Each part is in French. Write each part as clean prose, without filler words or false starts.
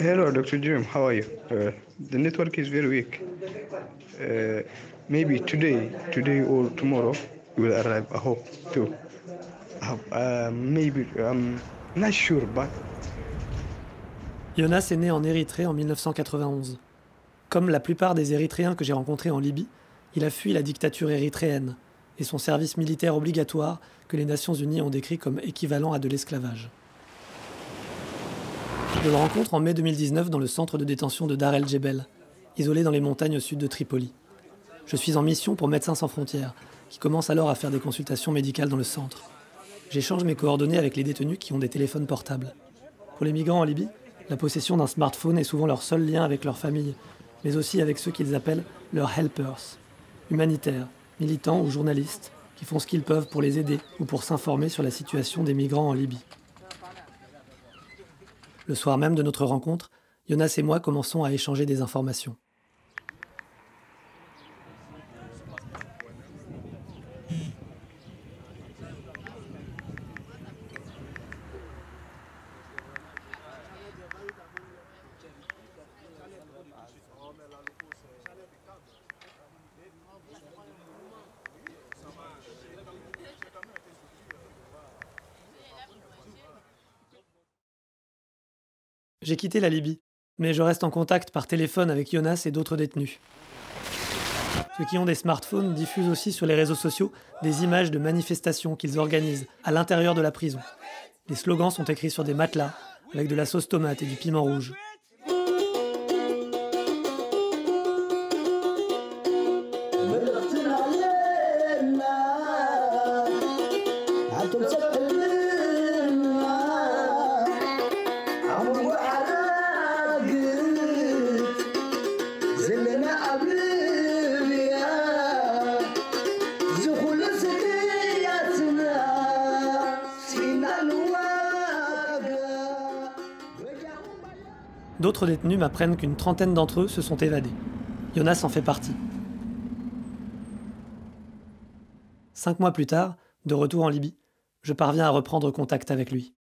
Hello, Dr. Jim. How are you? The network is very weak. Uh, Maybe today or tomorrow, you will arrive. I hope too. Maybe I'm not sure, but Jonas est né en Érythrée en 1991. Comme la plupart des Érythréens que j'ai rencontrés en Libye, il a fui la dictature érythréenne et son service militaire obligatoire que les Nations Unies ont décrit comme équivalent à de l'esclavage. Je le rencontre en mai 2019 dans le centre de détention de Dar el Jebel, isolé dans les montagnes au sud de Tripoli. Je suis en mission pour Médecins sans frontières, qui commence alors à faire des consultations médicales dans le centre. J'échange mes coordonnées avec les détenus qui ont des téléphones portables. Pour les migrants en Libye, la possession d'un smartphone est souvent leur seul lien avec leur famille, mais aussi avec ceux qu'ils appellent leurs helpers, humanitaires, militants ou journalistes, qui font ce qu'ils peuvent pour les aider ou pour s'informer sur la situation des migrants en Libye. Le soir même de notre rencontre, Jonas et moi commençons à échanger des informations. J'ai quitté la Libye, mais je reste en contact par téléphone avec Jonas et d'autres détenus. Ceux qui ont des smartphones diffusent aussi sur les réseaux sociaux des images de manifestations qu'ils organisent à l'intérieur de la prison. Les slogans sont écrits sur des matelas, avec de la sauce tomate et du piment rouge. D'autres détenus m'apprennent qu'une trentaine d'entre eux se sont évadés. Jonas en fait partie. 5 mois plus tard, de retour en Libye, je parviens à reprendre contact avec lui.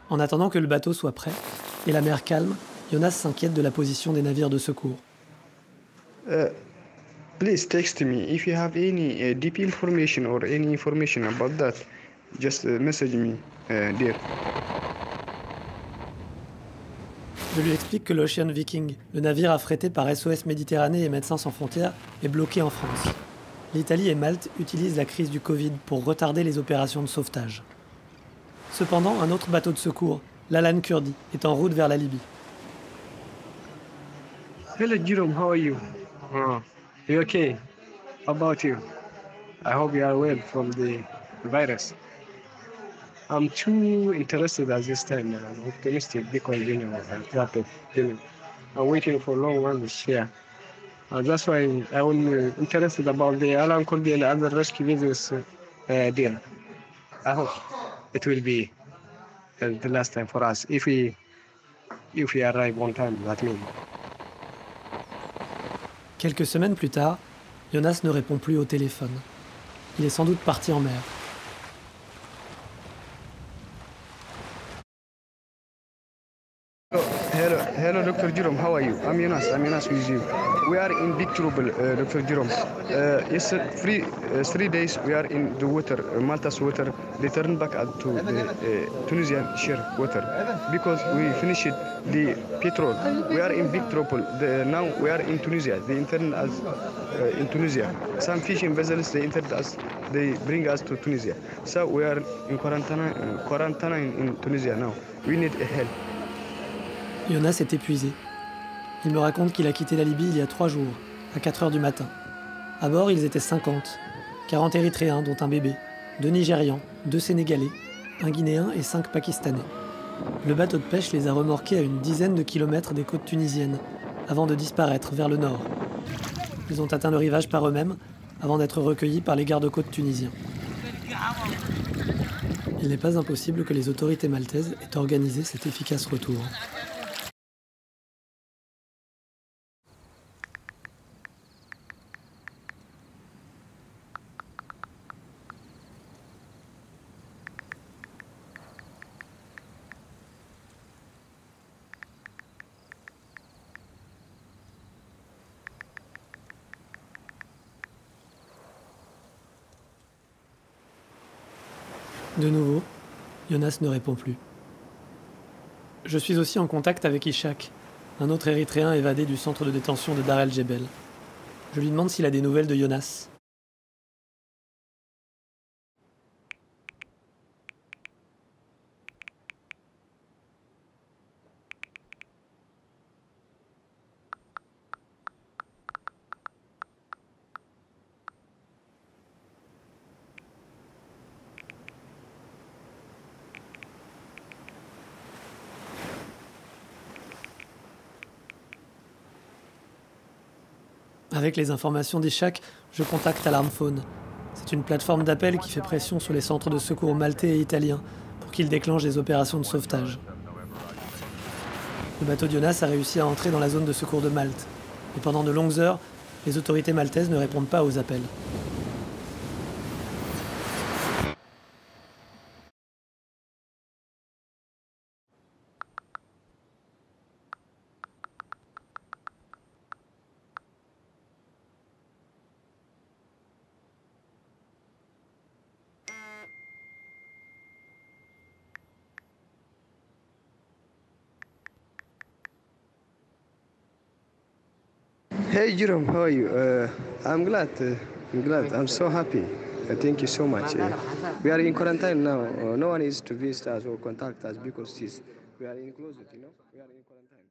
En attendant que le bateau soit prêt et la mer calme, Jonas s'inquiète de la position des navires de secours. Please text me if you have any deep information or any information about that. Just message me, dear. Je lui explique que l'Ocean Viking, le navire affrété par SOS Méditerranée et Médecins sans frontières, est bloqué en France. L'Italie et Malte utilisent la crise du Covid pour retarder les opérations de sauvetage. Cependant, un autre bateau de secours, l'Alan Kurdi, est en route vers la Libye. Hello, Jerome. How are you? You okay? How about you? I hope you are well from the virus. I'm too interested at this time. I'm optimistic because I'm waiting for long ones here. That's why I'm interested about the Alan Kurdi and other rescue vessels deal. I hope it will be the last time for us. If we arrive on time, that means. Quelques semaines plus tard, Jonas ne répond plus au téléphone. Il est sans doute parti en mer. Hello, Dr. Jerome. How are you? I'm Jonas with you. We are in big trouble, Dr. Jerome. Yes, 3 days we are in the water, Malta's water. They turn back to the Tunisian share water because we finished the petrol. We are in big trouble. Now we are in Tunisia. They entered us in Tunisia. Some fishing vessels they entered us they bring us to Tunisia. So we are in quarantine in Tunisia now. We need help. Jonas est épuisé. Il me raconte qu'il a quitté la Libye il y a 3 jours, à 4 heures du matin. À bord, ils étaient 50. 40 Érythréens, dont un bébé, 2 Nigérians, 2 Sénégalais, un Guinéen et 5 Pakistanais. Le bateau de pêche les a remorqués à une dizaine de kilomètres des côtes tunisiennes, avant de disparaître vers le nord. Ils ont atteint le rivage par eux-mêmes, avant d'être recueillis par les gardes-côtes tunisiens. Il n'est pas impossible que les autorités maltaises aient organisé cet efficace retour. De nouveau, Jonas ne répond plus. Je suis aussi en contact avec Ishak, un autre Érythréen évadé du centre de détention de Dar el-Jebel. Je lui demande s'il a des nouvelles de Jonas. Avec les informations d'Ishak, je contacte Alarm Phone. C'est une plateforme d'appel qui fait pression sur les centres de secours maltais et italiens pour qu'ils déclenchent des opérations de sauvetage. Le bateau de Jonas a réussi à entrer dans la zone de secours de Malte. Et pendant de longues heures, les autorités maltaises ne répondent pas aux appels. Hey Jerome, how are you? I'm glad. I'm so happy. Thank you so much. We are in quarantine now. No one is to visit us or contact us because we are in closet, you know. We are in quarantine.